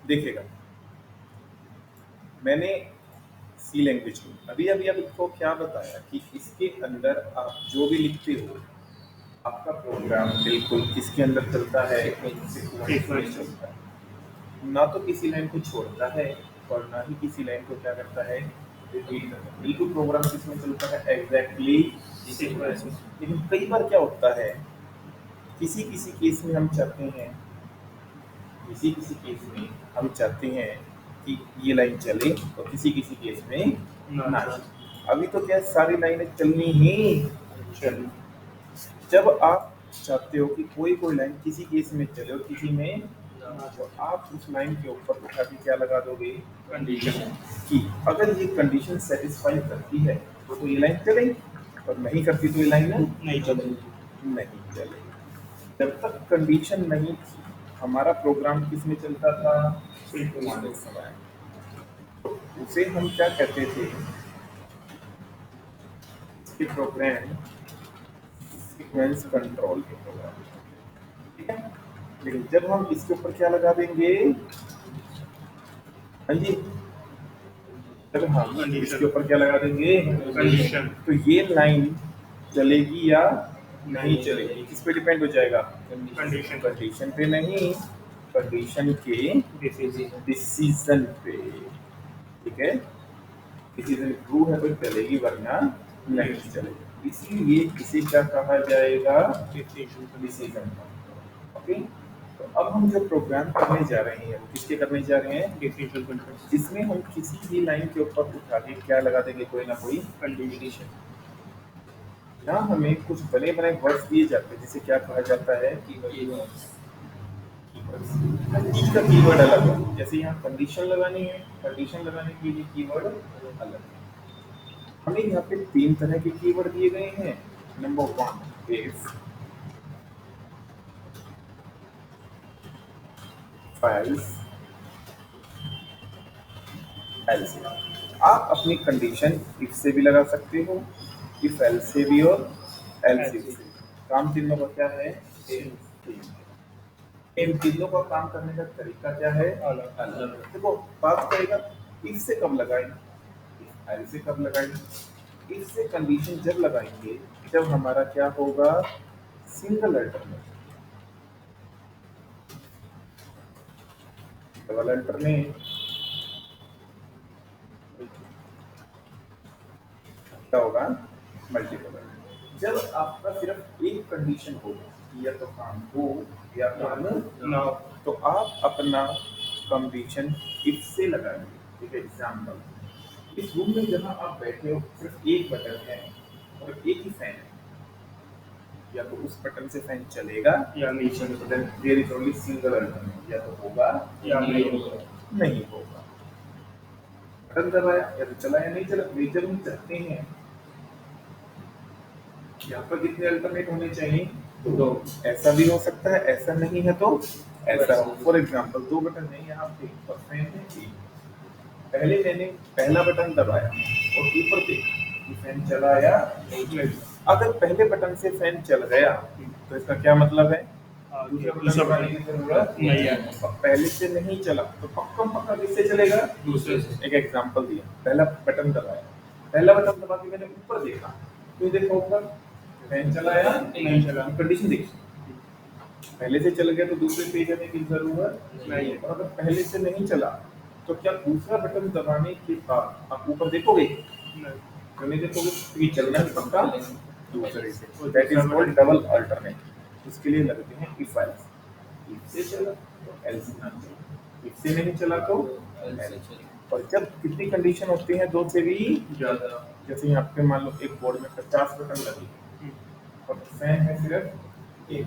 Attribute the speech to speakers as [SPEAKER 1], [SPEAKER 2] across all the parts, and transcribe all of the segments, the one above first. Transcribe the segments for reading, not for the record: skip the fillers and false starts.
[SPEAKER 1] देखिएगा, मैंने सी लैंग्वेज को अभी अभी आपको क्या बताया कि इसके अंदर आप जो भी लिखते हो आपका प्रोग्राम बिल्कुल किसके अंदर चलता है, सीक्वेंस में चलता है। ना तो किसी लाइन को छोड़ता है और ना ही किसी लाइन को क्या करता है, रिपीट करता है। बिल्कुल प्रोग्राम किसमें चलता है, एग्जैक्टली सीक्वेंस। लेकिन कई बार क्या होता है, किसी किसी केस में हम चाहते हैं, किसी किसी केस में हम चाहते हैं कि ये लाइन चले और किसी किसी केस में ना चले। अभी तो क्या सारी लाइनें चलनी ही चलनी। जब आप चाहते हो कि कोई कोई लाइन किसी केस में चले और किसी में ना, तो आप उस लाइन के ऊपर उठा के क्या लगा दोगे, कंडीशन। कि अगर ये कंडीशन सेटिस्फाई करती है तो ये लाइन चलेगी, और नहीं करती तो ये लाइन नहीं चलेगी, नहीं चलेगी। जब तक कंडीशन नहीं थी हमारा प्रोग्राम किस में चलता था, सीक्वेंस में। तो उसे हम क्या कहते थे, इसके प्रोग्राम सीक्वेंस कंट्रोल के प्रोग्राम, ठीक है। लेकिन जब हम इसके ऊपर क्या लगा देंगे, हाँ जी, जब हम इसके ऊपर क्या लगा देंगे, कंडीशन, तो ये लाइन चलेगी या नहीं चलेगी, किस पे डिपेंड हो जाएगा, कंडीशन। कंडीशन पे नहीं, कंडीशन के डिसीजन पे, ठीक है। डिसीजन ट्रू है तो चलेगी वरना नहीं चलेगी। इसीलिए इसे क्या कहा जाएगा, डिसीजन। ओके। तो अब हम जो प्रोग्राम करने जा रहे हैं वो किसके करने जा रहे हैं, डिसीजन कंट्रोल, जिसमें हम किसी भी लाइन के ऊपर उठा के क्या लगा देंगे, कोई ना कोई कंडीशन। यहाँ हमें कुछ बने बने वर्ड्स दिए जाते हैं जिसे क्या कहा जाता है, कीवर्ड्स। कीवर्ड्स का कीवर्ड अलग है, जैसे यहाँ कंडीशन लगानी है, कंडीशन लगाने के लिए कीवर्ड अलग है। हमें यहाँ पे 3 तरह के कीवर्ड दिए गए हैं। Number 1 if, files, else. आप अपनी कंडीशन इफ से भी लगा सकते हो, इफ एल्स से भी और एल्स इफ से। काम तीनों का क्या है, इन तीनों का काम करने का तरीका क्या है, अलग अलग। देखो बात करेगा इफ से कब लगाएंगे, एल्स से कब लगाएंगे। इफ से कंडीशन जब लगाएंगे जब हमारा क्या होगा, सिंगल अल्टरनेट। डबल अल्टरनेट क्या होगा, मल्टीपल। जब आपका सिर्फ एक कंडीशन हो, या तो काम हो या काम ना हो, तो आप अपना कंडीशन इफ से लगाएंगे। एक एग्जाम्पल, इस रूम में जहां आप बैठे हो सिर्फ एक बटन है और एक ही फैन है, या तो उस बटन से फैन चलेगा या नहीं चलेगा। There is only single alternate, या तो होगा या नहीं होगा, नहीं होगा। बटन दबाया या तो चला या नहीं चला। जब हम चाहते हैं यहाँ पर कितने अल्टरनेट होने चाहिए, दो। ऐसा भी हो सकता है, ऐसा नहीं है तो ऐसा हो। फॉर एग्जाम्पल 2 बटन है यहाँ पे और फैन है एक। पहले मैंने पहला बटन दबाया और ऊपर देखा कि फैन चला या नहीं। अगर पहले बटन से फैन चल गया तो इसका क्या मतलब है, दूसरा बटन की जरूरत नहीं है। और पहले से नहीं चला तो पक्का पक्का किससे चलेगा, दूसरे से। एक एग्जांपल दिया, पहला बटन दबाया, पहला बटन दबा के मैंने ऊपर देखा, तो देखो ऊपर फैन चला या नहीं चला, कंडीशन देखिए। पहले से चल गया तो दूसरे पे जाने की जरूरत नहीं है। और अगर पहले से नहीं चला तो क्या दूसरा बटन दबाने के बाद आप ऊपर देखोगे, नहीं देखोगे, क्योंकि चलना है पक्का दूसरे से। That is called double alternate. इसके लिए लगते हैं इफ एल्स। इफ से चला तो एल्स ना चला, इफ से नहीं चला तो एल्स। और जब कितनी कंडीशन होती है, 2 से भी ज्यादा। जैसे यहाँ पे मान लो एक बोर्ड में 50 बटन लगे और फैन है सिर्फ एक।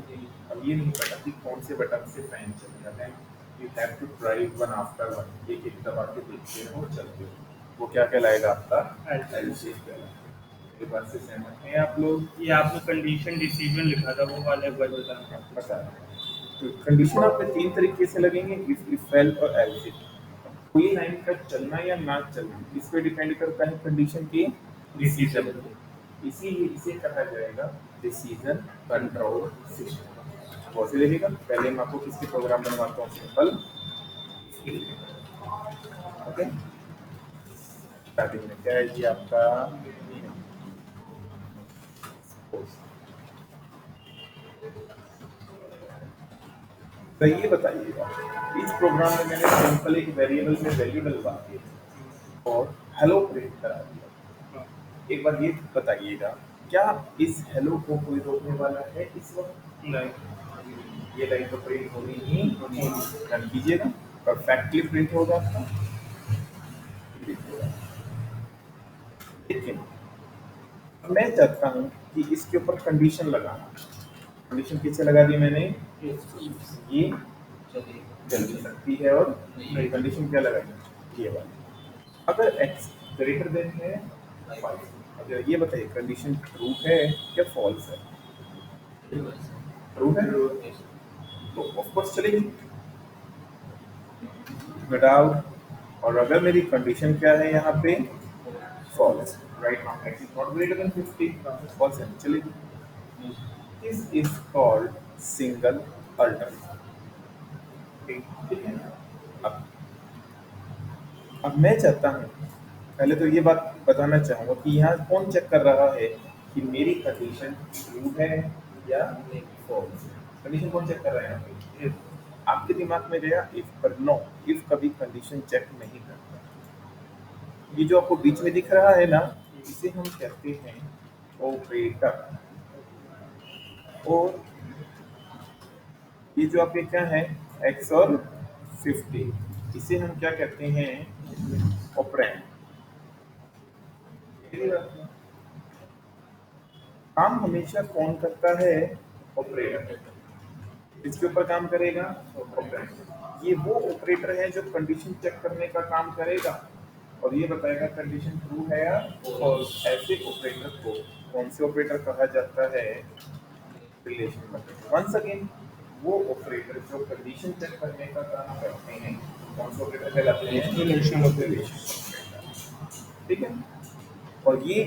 [SPEAKER 1] अब ये नहीं पता कि कौन से बटन से फैन चलेगा, है। You have to try one after one, एक एक दबा के देखते हो, चलते हो। वो क्या कहलाएगा, आपका एल शेप कहलाएगा। मेरी बात से सहमत हैं आप लोग?
[SPEAKER 2] ये आपने कंडीशन डिसीजन लिखा था वो वाले वर्ड
[SPEAKER 1] बता। तो कंडीशन आपने 3 तरीके से लगेंगे, इफ एल और एल शेप। कोई लाइन का चलना या ना चलना इस पे डिपेंड करता है कंडीशन के डिसीजन पे। इसीलिए इसे कहा जाएगा डिसीजन कंट्रोल सिस्टम। बहुत से देखिएगा, पहले मैं आपको किसके प्रोग्राम बनवाता हूँ, सिंपल ओके, स्टार्टिंग में क्या है जी आपका, तो ये बताइएगा इस प्रोग्राम में मैंने सिंपल एक वेरिएबल में वैल्यू डलवा दी और हेलो प्रिंट करा दिया। एक बार ये बताइएगा क्या इस हेलो को कोई रोकने वाला है इस वक्त?
[SPEAKER 2] नहीं,
[SPEAKER 1] ये लाइन तो प्रिंट होनी ही होनी, रन कीजिएगा, परफेक्टली प्रिंट होगा आपका। लेकिन मैं चाहता हूँ कि इसके ऊपर कंडीशन लगाना। कंडीशन किससे लगा दी मैंने, ये चल भी सकती है और कंडीशन क्या लगाई, ये वाली। अगर x ग्रेटर देन है 5, अगर ये बताइए कंडीशन ट्रू है या फॉल्स है? ट्रू है तो ऑफ कोर्स चलेगी, नो डाउट। और अगर मेरी कंडीशन क्या है यहाँ पे, false, right now x is not greater than 50, false है, चलेगी। This is called single alternate. ठीक है, अब मैं चाहता हूँ, पहले तो ये बात बताना चाहूँगा कि यहाँ कौन चेक कर रहा है कि मेरी कंडीशन ट्रू है या फॉल्स। कंडीशन कौन चेक कर रहा है यहाँ पे? आपके दिमाग में गया इफ, पर नो, इफ कभी कंडीशन चेक नहीं करता। ये जो आपको बीच में दिख रहा है ना, इसे हम कहते हैं ऑपरेटर। और ये जो आपके क्या है x और 50, इसे हम क्या कहते हैं, ऑपरेंड। काम हमेशा कौन करता है, ऑपरेटर। इसके ऊपर काम करेगा ऑपरेटर। ये वो ऑपरेटर है जो कंडीशन चेक करने का काम करेगा और ये बताएगा कंडीशन ट्रू है या फॉल्स। ऐसे ऑपरेटर को कौन से ऑपरेटर कहा जाता है, रिलेशन ऑपरेटर। वंस अगेन वो ऑपरेटर जो कंडीशन चेक करने का काम करते हैं कौन से ऑपरेटर कहलाते हैं, रिलेशन ऑपरेटर। ठीक है, और ये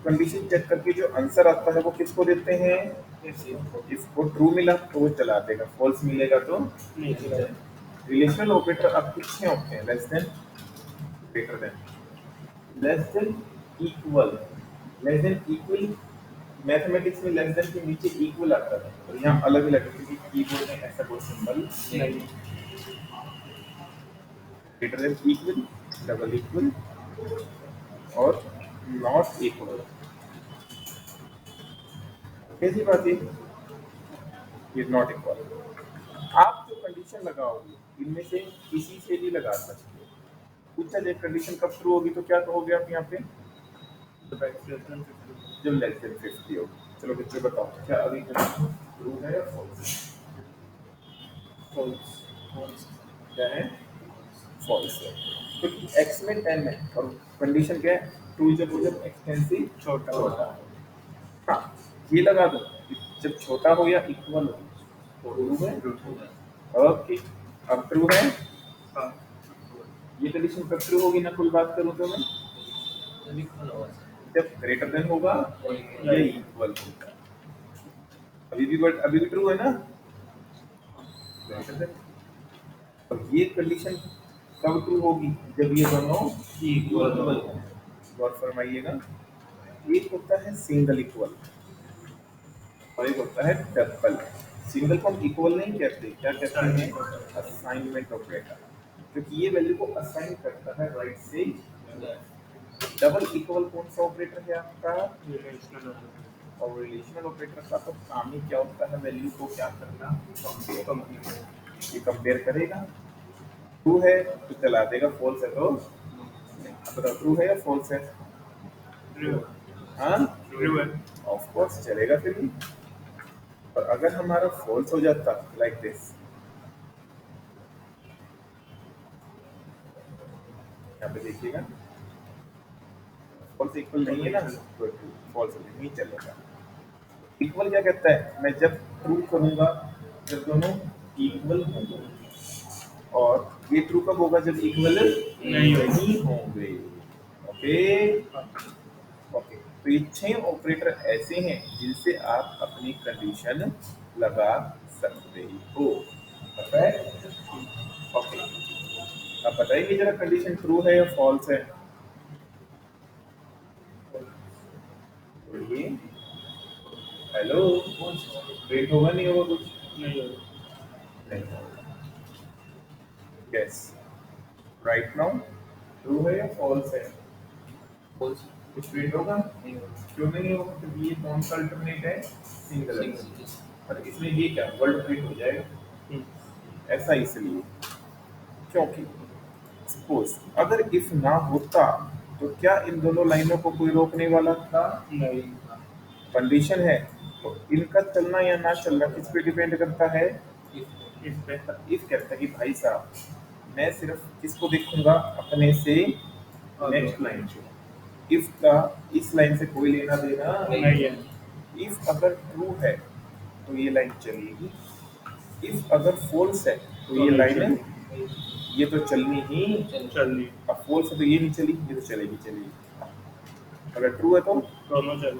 [SPEAKER 1] कंडीशन चेक करके जो आंसर आता है वो किसको देते हैं, इसको ट्रू मिला तो वो चला देगा, फॉल्स मिलेगा तो नहीं चलाएगा। रिलेशनल ऑपरेटर अब कितने होते हैं, less than, greater than, less than, equal. Less than equal mathematics में लेस देन के नीचे इक्वल आता है, और यहाँ अलग अलग है क्योंकि कीबोर्ड में ऐसा कोई सिंबल नहीं। Greater than equal, double equal और नॉट इक्वल। कैसी बात है, इज नॉट इक्वल। आप जो कंडीशन लगाओगे इनमें से किसी से भी लगा सकते हो। पूछा जाए कंडीशन कब ट्रू होगी तो क्या कहोगे आप यहाँ पे, जब लेस देन 50 हो। चलो बच्चों बताओ क्या अभी ट्रू है या फॉल्स? फॉल्स। क्या है, फॉल्स है क्योंकि x में 10 है और कंडीशन क्या है, ट्रू जब एक्सटेंसिव छोटा होता है। हाँ, ये लगा दो जब छोटा हो या इक्वल हो ट्रू है। ओके, अब ट्रू है। हाँ, ये कंडीशन कब ट्रू होगी ना, कोई बात करूं तो मैं, जब ग्रेटर देन होगा या इक्वल होगा। अभी भी ट्रू है ना, ग्रेटर देन। और ये कंडीशन कब ट्रू होगी, जब ये दोनों इक्वल हो। गौर फरमाइएगा, एक होता है सिंगल इक्वल और एक होता है डबल। सिंगल को हम इक्वल नहीं कहते, क्या कहते हैं, असाइनमेंट ऑपरेटर, क्योंकि ये वैल्यू को असाइन करता है राइट से लेफ्ट। डबल इक्वल कौन सा ऑपरेटर है आपका, रिलेशनल ऑपरेटर। और रिलेशनल ऑपरेटर का तो काम ही क्या होता है, वैल्यू को क्या करना, कंपेयर। ये कंपेयर करेगा, ट्रू है तो चला देगा, फॉल्स है तो बताओ ट्रू है या फॉल्स है, हाँ ट्रू है, ऑफ कोर्स चलेगा फिर भी। और अगर हमारा फॉल्स हो जाता लाइक दिस, यहाँ पे देखिएगा फॉल्स इक्वल नहीं है ना, तो फॉल्स नहीं चलेगा। इक्वल क्या कहता है, मैं जब ट्रू करूंगा जब दोनों इक्वल होंगे, और ये ट्रू कब होगा, जब इक्वल नहीं होंगे। ओके ओके, तो ये 6 ऑपरेटर ऐसे हैं जिनसे आप अपनी कंडीशन लगा सकते हो। ओके, अब बताइए जरा कंडीशन ट्रू है या फॉल्स है? बोलिए। हेलो, प्रिंट होगा नहीं होगा कुछ?
[SPEAKER 2] नहीं होगा।
[SPEAKER 1] नहीं होगा। यस, राइट नाउ ट्रू है या फॉल्स है?
[SPEAKER 3] फॉल्स।
[SPEAKER 1] कुछ प्रिंट होगा?
[SPEAKER 3] नहीं होगा।
[SPEAKER 1] क्यों नहीं होगा? क्योंकि ये कौन सा अल्टरनेट है? सिंगल।
[SPEAKER 3] सिंगल।
[SPEAKER 1] और इसमें ये क्या वर्ड प्रिंट हो जाएगा?
[SPEAKER 2] हम्म,
[SPEAKER 1] ऐसा इसलिए क्योंकि सपोज अगर इफ ना होता तो क्या इन दोनों लाइनों को कोई रोकने वाला था?
[SPEAKER 2] नहीं।
[SPEAKER 1] कंडीशन है तो इनका चलना या ना चलना किस पे डिपेंड करता है?
[SPEAKER 2] इस पे
[SPEAKER 1] इफ कहता है कि भाई साहब मैं सिर्फ किसको देखूंगा? अपने से नेक्स्ट लाइन को। इफ का इस लाइन से कोई लेना देना
[SPEAKER 2] नहीं है।
[SPEAKER 1] इफ अगर ट्रू है तो ये लाइन चलेगी, इफ अगर फॉल्स है तो ये लाइन ये तो चलनी ही।
[SPEAKER 2] चलनी
[SPEAKER 1] अब फॉल्स है तो ये नहीं चली, ये तो चलेगी चलेगी। अगर ट्रू है तो
[SPEAKER 2] दोनों चल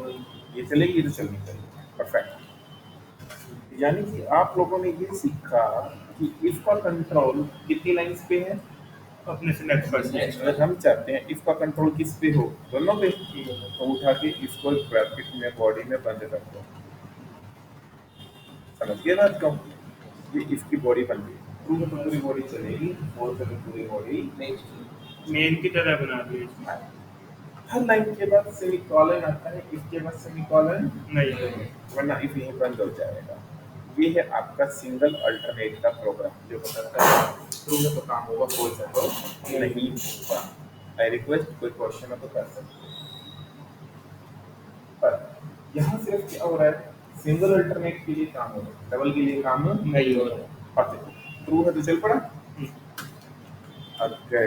[SPEAKER 1] ये चलेगी, ये तो चलनी चाहिए। परफेक्ट। यानी कि आप लोगों ने ये सीखा कि इफ का कंट्रोल कितनी लाइंस पे है?
[SPEAKER 2] अपने से नेक्स्ट
[SPEAKER 3] Next
[SPEAKER 2] पर
[SPEAKER 1] अगर हम चाहते हैं इफ का कंट्रोल किस पे हो? दोनों पे। तो उठा के इसको ब्रैकेट में बॉडी में बंद कर दो। समझ गए बात को? ये इसकी बॉडी बन गई। ट्रू है तो पूरी बॉडी चलेगी, फॉल्स है तो पूरी बॉडी।
[SPEAKER 2] मेन की तरह बना दी।
[SPEAKER 1] हर लाइन के बाद सेमीकोलन आता है, इसके बाद सेमीकोलन
[SPEAKER 2] नहीं है।
[SPEAKER 1] वरना इफ यहीं बंद हो जाएगा। ये है आपका सिंगल अल्टरनेट का प्रोग्राम जो बताता है ट्रू है तो काम होगा, फॉल्स है तो नहीं होगा। आई रिक्वेस्ट कोई क्वेश्चन हो तो कर सकते हैं। पर यहाँ सिर्फ क्या हो रहा है? सिंगल अल्टरनेट के लिए काम हो रहा है, डबल के लिए काम
[SPEAKER 2] नहीं हो रहा।
[SPEAKER 1] ट्रू है तो चल पड़ा। अगर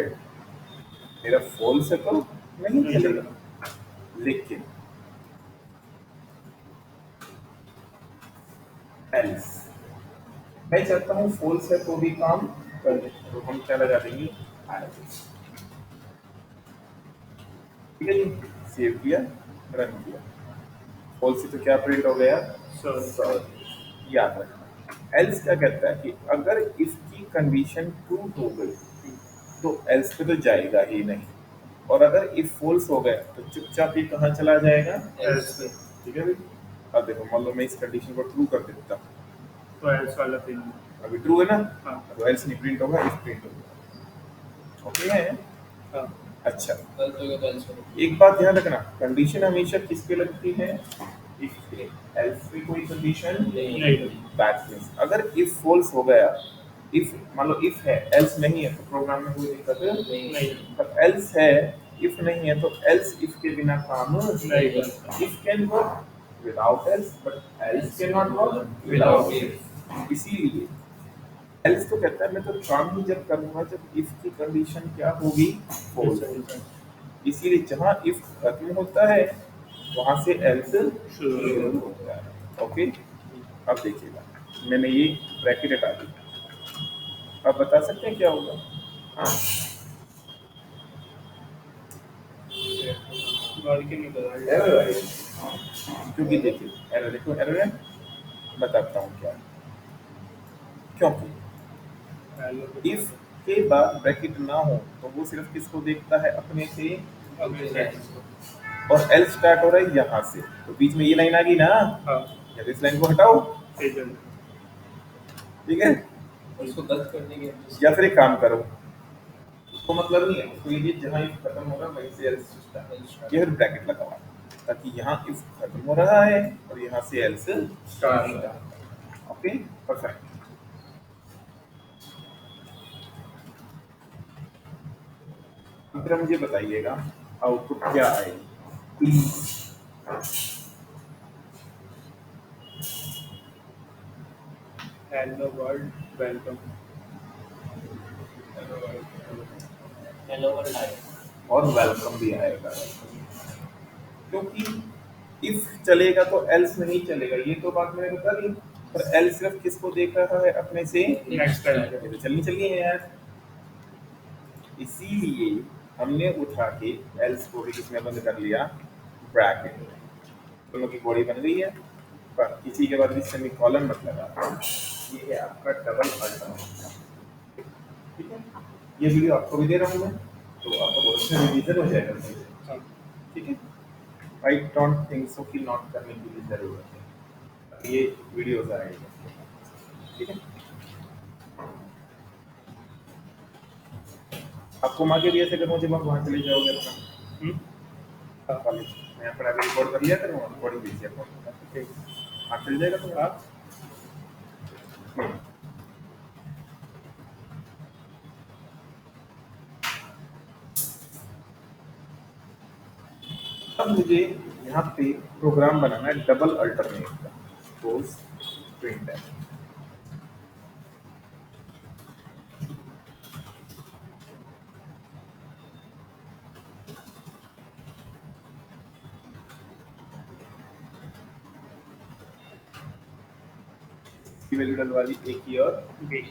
[SPEAKER 1] मेरा फॉल्स है तो नहीं
[SPEAKER 2] नहीं
[SPEAKER 1] चलेगा। लेकिन एल्स मैं चाहता हूँ फॉल्स है तो भी काम कर दे, तो हम क्या लगा देंगे? ठीक है जी, सेव किया, रन किया। फॉल्स से तो क्या प्रिंट हो गया?
[SPEAKER 2] सॉरी।
[SPEAKER 1] याद रखना। एल्स क्या कहता है कि अगर इसकी कंडीशन ट्रू हो गई तो एल्स पे तो जाएगा ही नहीं, और अगर इफ फॉल्स हो गया तो चुपचाप ये कहाँ चला जाएगा?
[SPEAKER 2] एल्स पे।
[SPEAKER 1] ठीक है भाई। अब देखो मान लो मैं इस कंडीशन को ट्रू कर देता हूँ,
[SPEAKER 2] तो एल्स वाला पिन।
[SPEAKER 1] अभी ट्रू है ना?
[SPEAKER 2] हाँ।
[SPEAKER 1] तो एल्स नहीं प्रिंट होगा, इफ प्रिंट होगा। ओके है?
[SPEAKER 2] हाँ।
[SPEAKER 1] अच्छा, एक बात ध्यान रखना, कंडीशन हमेशा किस पे लगती है? इफ पे। एल्स पे कोई कंडीशन
[SPEAKER 2] नहीं।
[SPEAKER 1] दैट मींस अगर इफ फॉल्स हो गया, इफ मान लो इफ है एल्स नहीं है तो प्रोग्राम में कोई दिक्कत
[SPEAKER 2] नहीं।
[SPEAKER 1] पर एल्स है इफ नहीं है तो एल्स इफ के बिना काम
[SPEAKER 2] नहीं बनता।
[SPEAKER 1] If can work without else but else can not work without if. इसीलिए एल्स तो कहता है मैं तो काम ही जब करूंगा जब इफ की कंडीशन क्या होगी? फॉल्स। इसीलिए जहां इफ खत्म होता है वहां से एल्स शुरू होता है। ओके, अब देखिएगा मैंने ये ब्रैकेट हटा दिया, अब बता सकते हैं क्या होगा? हाँ,
[SPEAKER 2] बारीकी निकल
[SPEAKER 1] एरर है। क्योंकि देखिए एरर, देखो एरर है, बताता हूँ क्या। क्योंकि इफ के बाद ब्रैकेट ना हो तो वो सिर्फ किसको देखता है? अपने से। और एल स्टार्ट हो रहा है यहाँ से, तो बीच में ये लाइन आ गई ना,
[SPEAKER 2] हाँ।
[SPEAKER 1] या इस लाइन को हटाओ।
[SPEAKER 2] एजल।
[SPEAKER 1] ठीक है,
[SPEAKER 3] उसको गलत करने के
[SPEAKER 1] या फिर एक काम करो, उसको मतलब नहीं है, उसको ये जहाँ इफ खत्म होगा वहीं से एल स्टार्ट, ये फिर ब्रैकेट लगाओ ताकि यहाँ इफ खत्म हो रहा है और यहाँ से एल स्टार्ट हो रहा है। Okay, perfect. फिर मुझे बताइएगा आउटपुट क्या आएगी please.
[SPEAKER 2] Hello world, welcome.
[SPEAKER 3] Hello world आए
[SPEAKER 1] और वेलकम भी आएगा, क्योंकि इफ चलेगा तो एल्स नहीं चलेगा, ये तो बात मैंने बता दी। पर एल सिर्फ किसको देख रहा है? अपने से
[SPEAKER 2] नेक्स्ट
[SPEAKER 1] ये तो चलनी चाहिए यार। इसीलिए हमने उठा के एल्स को भी किसमें बंद कर लिया? ब्रैकेट। दोनों की बॉडी बन गई है, पर किसी के बाद भी सेमीकोलन मत लगा। ये है आपका डबल अल्टरनेट। ठीक है, ये वीडियो आपको भी दे रहा हूँ मैं, तो आपका बहुत अच्छा रिवीजन हो जाएगा।
[SPEAKER 2] हाँ
[SPEAKER 1] ठीक है, आई डोंट थिंक सो कि नोट करने की भी जरूरत है, ये वीडियोस आएगा। ठीक है, आपको माँ के भी ऐसे करूँ जब आप वहाँ चले जाओगे अपना
[SPEAKER 2] हाँ
[SPEAKER 1] कॉलेज, मैं अपना रिकॉर्ड कर लिया करूँगा, रिकॉर्डिंग भेजिए आपको,
[SPEAKER 2] ठीक
[SPEAKER 1] आप चल जाएगा तो
[SPEAKER 2] हाँ
[SPEAKER 1] अब मुझे यहाँ पे प्रोग्राम बनाना है डबल अल्टरनेट का, सपोज प्रिंट है। इसकी वैल्यू डलवाली एक ही और
[SPEAKER 2] बीस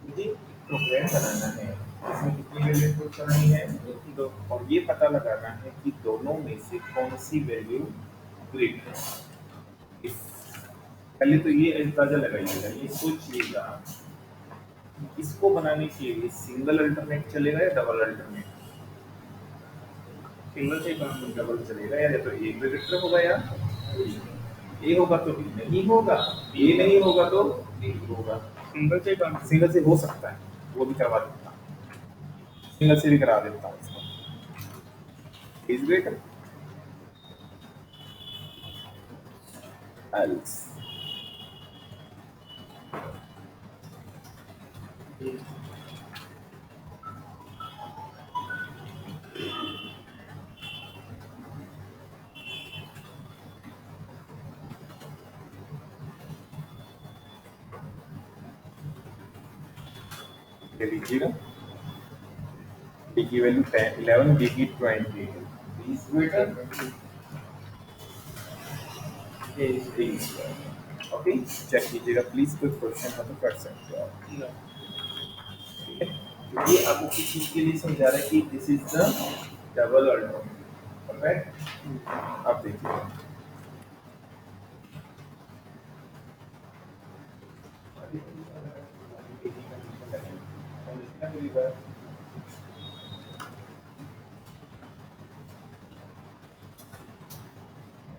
[SPEAKER 1] मुझे प्रोग्राम बनाना है, इसमें कितनी वैल्यू इनपुट करनी है,
[SPEAKER 2] दो
[SPEAKER 1] और ये पता लगाना है कि दोनों में से कौन सी वैल्यू ग्रेट है। इस पहले तो ये अंदाजा लगाइएगा, ये सोचिएगा इसको बनाने के लिए सिंगल अल्टरनेट चलेगा या डबल अल्टरनेट।
[SPEAKER 2] सिंगल से काम
[SPEAKER 1] डबल चलेगा, या तो एक वेक्टर होगा या ए होगा तो बी नहीं होगा, ए नहीं होगा तो बी होगा।
[SPEAKER 2] सिंगल से काम
[SPEAKER 1] सिंगल से हो सकता है, वो भी करवा देता हूँ, सिंगल से भी करा देता हूँ इसको। इज ग्रेटर एल्स ले लीजिएगा, डी की वैल्यू 10 11, डी की 20, is greater is okay. Check कीजिएगा प्लीज, कोई क्वेश्चन हो तो कर सकते हो आप।
[SPEAKER 2] ना
[SPEAKER 1] ठीक है, तो ये आपको किस चीज के लिए समझा रहा है कि this is the double alternate. Perfect, अब देखिए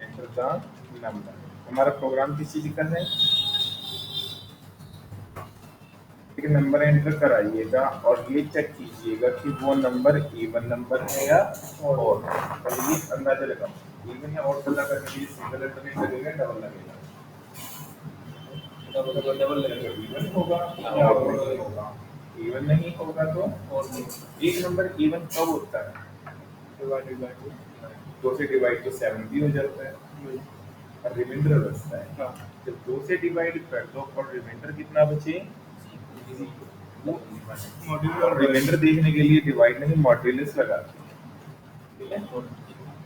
[SPEAKER 1] एंटर द नंबर, हमारा प्रोग्राम किस चीज का है, ठीक है, नंबर एंटर कराइएगा और ये चेक कीजिएगा कि वो नंबर इवन नंबर है या और ये अंदाजा लगाओ इवन या और पता करने के लिए सिंगल अल्टरनेट लगेगा डबल लगेगा, डबल लगेगा, इवन होगा या और नहीं होगा, इवन नहीं होगा तो और नहीं। एक नंबर इवन कब होता है,
[SPEAKER 2] डिवाइडेड बाय
[SPEAKER 1] 2 से डिवाइड तो 7 भी हो जाता है
[SPEAKER 2] 2
[SPEAKER 1] और रिमाइंडर बचता है।
[SPEAKER 2] हाँ
[SPEAKER 1] जब 2 से डिवाइड कर दो और रिमाइंडर कितना बचे, वो
[SPEAKER 2] मॉड्यूलर
[SPEAKER 1] रिमाइंडर देखने के लिए डिवाइड नहीं मॉड्यूलस लगाते हैं। ठीक है,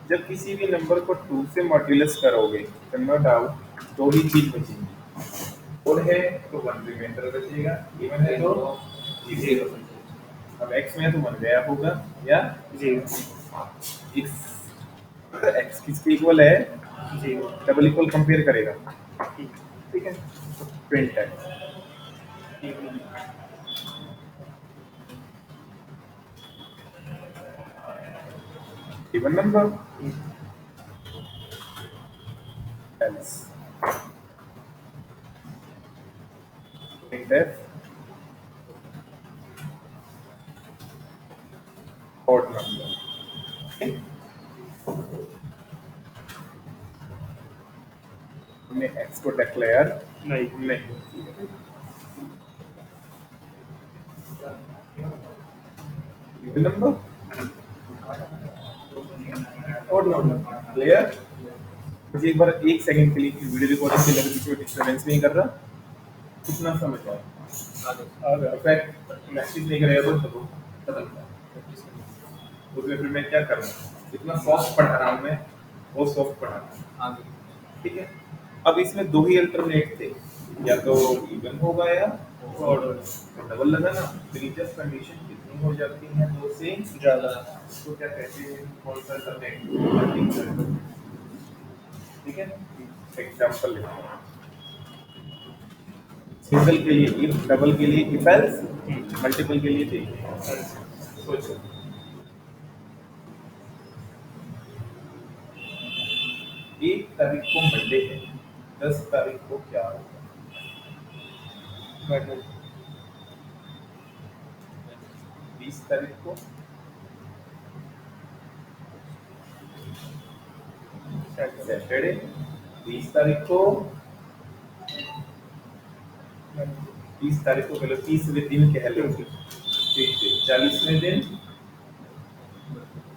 [SPEAKER 1] जब किसी भी नंबर को 2 से मॉड्यूलस करोगे तो नो डाउट दो ही चीज बचेंगी, और है तो 1 रिमाइंडर बचेगा, इवन है तो 0। अब x में तो 1 गया होगा या
[SPEAKER 2] जी
[SPEAKER 1] x, अगर x किसके इक्वल है,
[SPEAKER 2] जी
[SPEAKER 1] डबल इक्वल कंपेयर करेगा। ठीक है, तो प्रिंट है even number else printf odd number। Okay? हमने x को डिक्लेयर
[SPEAKER 2] नहीं
[SPEAKER 1] किया, even number odd number clear. मुझे एक बार 1 सेकंड के लिए वीडियो रिकॉर्डिंग के लगे बीच में डिस्टरबेंस नहीं कर रहा, कितना समझ आया,
[SPEAKER 2] आ गया
[SPEAKER 1] परफेक्ट मैसेज नहीं करेगा तो खत्म, उसमें फिर मैं क्या करूँ, इतना सॉफ्ट पढ़ा रहा हूँ मैं, वो सॉफ्ट पढ़ा रहा हूँ। ठीक है, अब इसमें दो ही अल्टरनेट थे, या तो इवन होगा या
[SPEAKER 2] और
[SPEAKER 1] डबल लगा ना, प्रीवियस कंडीशन कितनी हो जाती है, 2 से
[SPEAKER 2] ज़्यादा
[SPEAKER 1] इसको क्या कहते हैं, कौन सा अल्टरनेट। ठीक है, एग्जांपल लेते हैं, सिंगल के लिए इफ, डबल के लिए इफ एल्स, मल्टीपल के लिए दे। सोचो, एक तारीख को मंडे है, 10 तारीख को क्या होगा? 20 तारीख को सैटरडे, 20 तारीख को 30 तारीख को कह लो, 30वें दिन कह लो, 40वें दिन,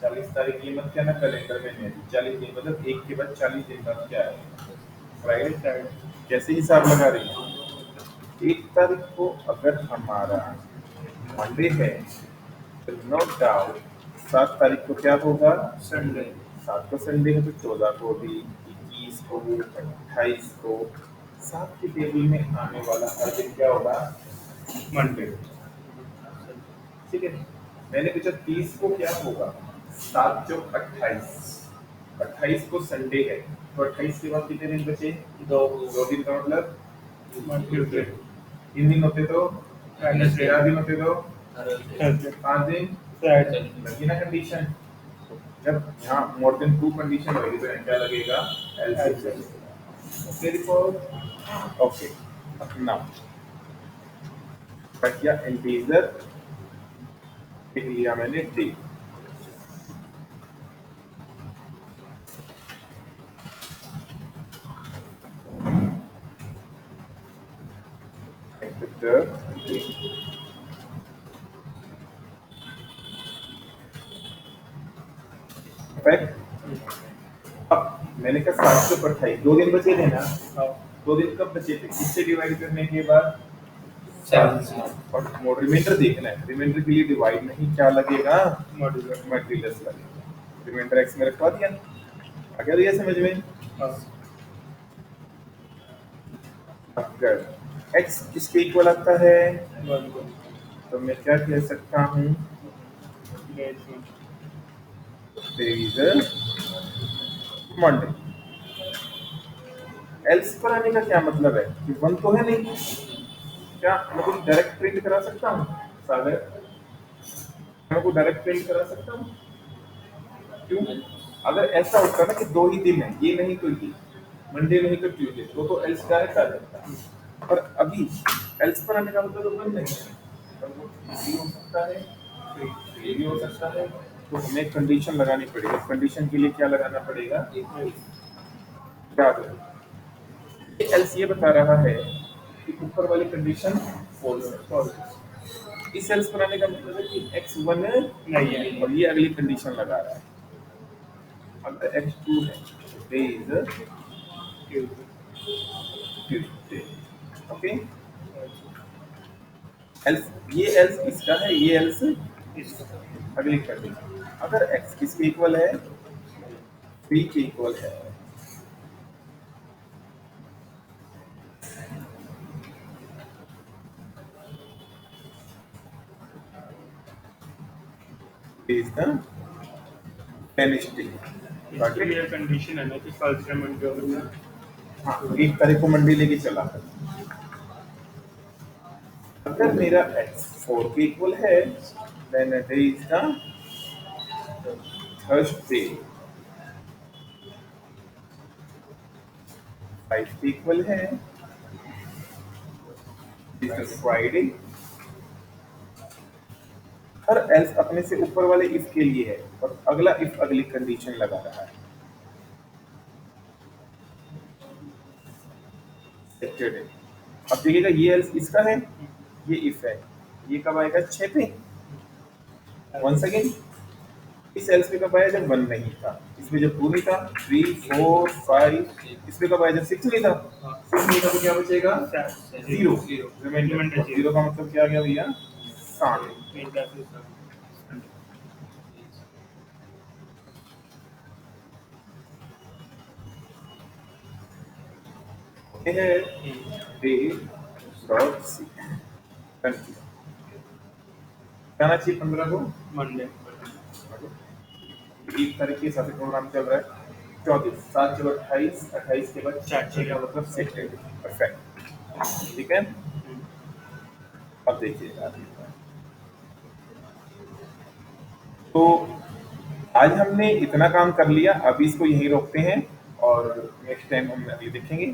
[SPEAKER 1] 40 तारीख ये मत कहना कैलेंडर में है, 40 दिन मतलब एक के बाद 40 दिन बाद क्या है? फ्राइडे। कैसे हिसाब लगा रही है? 1 तारीख को अगर हमारा मंडे है तो नो डाउट 7 तारीख को क्या होगा?
[SPEAKER 2] संडे।
[SPEAKER 1] 7 को संडे है तो 14 को भी, 21 को, 28 को, 7 के टेबल में आने वाला हर दिन क्या होगा? मंडे। ठीक है, मैंने पूछा 30 को क्या होगा? 7 जो 28, 28 को संडे है तो 28 के बाद कितने दिन बचे? 2 दिन का मतलब 3 दिन होते तो 4 दिन होते तो 5 दिन, लगी ना कंडीशन। जब यहाँ मोर देन 2 कंडीशन होगी तो क्या लगेगा? LCM. Okay report, okay. Now बचा इंटीजर, लिख लिया मैंने डी। अब मैंने कहा 728, 2 दिन बचे थे ना? 2 दिन कब बचे थे? किससे डिवाइड करने के बाद? 7। और रिमाइंडर देखना है, रिमाइंडर के लिए डिवाइड नहीं, क्या लगेगा? मॉड्यूलस लगेगा। रिमाइंडर एक्स में रखवा दिया, आ गया ये समझ में? अगर x किसके इक्वल आता है तो मैं क्या कह सकता हूँ? there is a Monday। Else पर आने का क्या मतलब है कि 1 तो है नहीं, क्या मैं कुछ डायरेक्ट प्रिंट करा सकता हूँ? सागर, मैं कुछ डायरेक्ट प्रिंट करा सकता हूँ? क्यों? अगर ऐसा होता ना कि 2 ही दिन है, ये नहीं तो ये, मंडे नहीं तो ट्यूसडे, तो एल्स डायरेक्ट आ जाता। पर अभी एल्स पर आने का मतलब तो 1 नहीं है, ये हो सकता है, ये भी हो सकता है, तो हमें कंडीशन लगानी पड़ेगी। कंडीशन के लिए क्या लगाना पड़ेगा? याद रखो, एल्स ये बता रहा है कि ऊपर वाली कंडीशन फॉल्स है। इस एल्स पर आने का मतलब है कि x1 नहीं है और ये अगली कंडीशन लगा रहा है। अगर x2 है तो इज ट्यूसडे, ओके। एल्स ये एल्स इसका है, ये एल्स अगली कंडीशन। अगर x किसके इक्वल है? 3 के इक्वल है, is the पेनिस्टिक।
[SPEAKER 2] ये कंडीशन है ना कि फर्स्ट का मंडे होगा।
[SPEAKER 1] हाँ, 1 तारीख को मंडे लेके चला। अगर मेरा x 4 के इक्वल है then it is the Thursday। 5 के इक्वल है it is the Friday। Her else अपने से ऊपर वाले इफ के लिए है और अगला इफ अगली कंडीशन लगा रहा है। सैटरडे, अब देखिएगा ये एल्स इसका है, ये इफ है, ये कब आएगा? 6 पे। वंस अगेन इस एल्स पे कब आया? जब 1 नहीं था, इसमें जब 2 नहीं था, 3 4 5, इसमें कब आया? जब 6 नहीं था। 6 नहीं था तो क्या बचेगा? 0। रिमाइंडर 0 का मतलब क्या आ गया भैया? 7। कहना चाहिए 15 को
[SPEAKER 2] मंडे।
[SPEAKER 1] 1 तारीख के हिसाब से प्रोग्राम चल रहा है। 24 7 जो 28, 28 के बाद 4 का मतलब सैटरडे। परफेक्ट, ठीक है। देखिएगा अभी। तो आज हमने इतना काम कर लिया, अभी इसको यहीं रोकते हैं और नेक्स्ट टाइम हम अगली देखेंगे।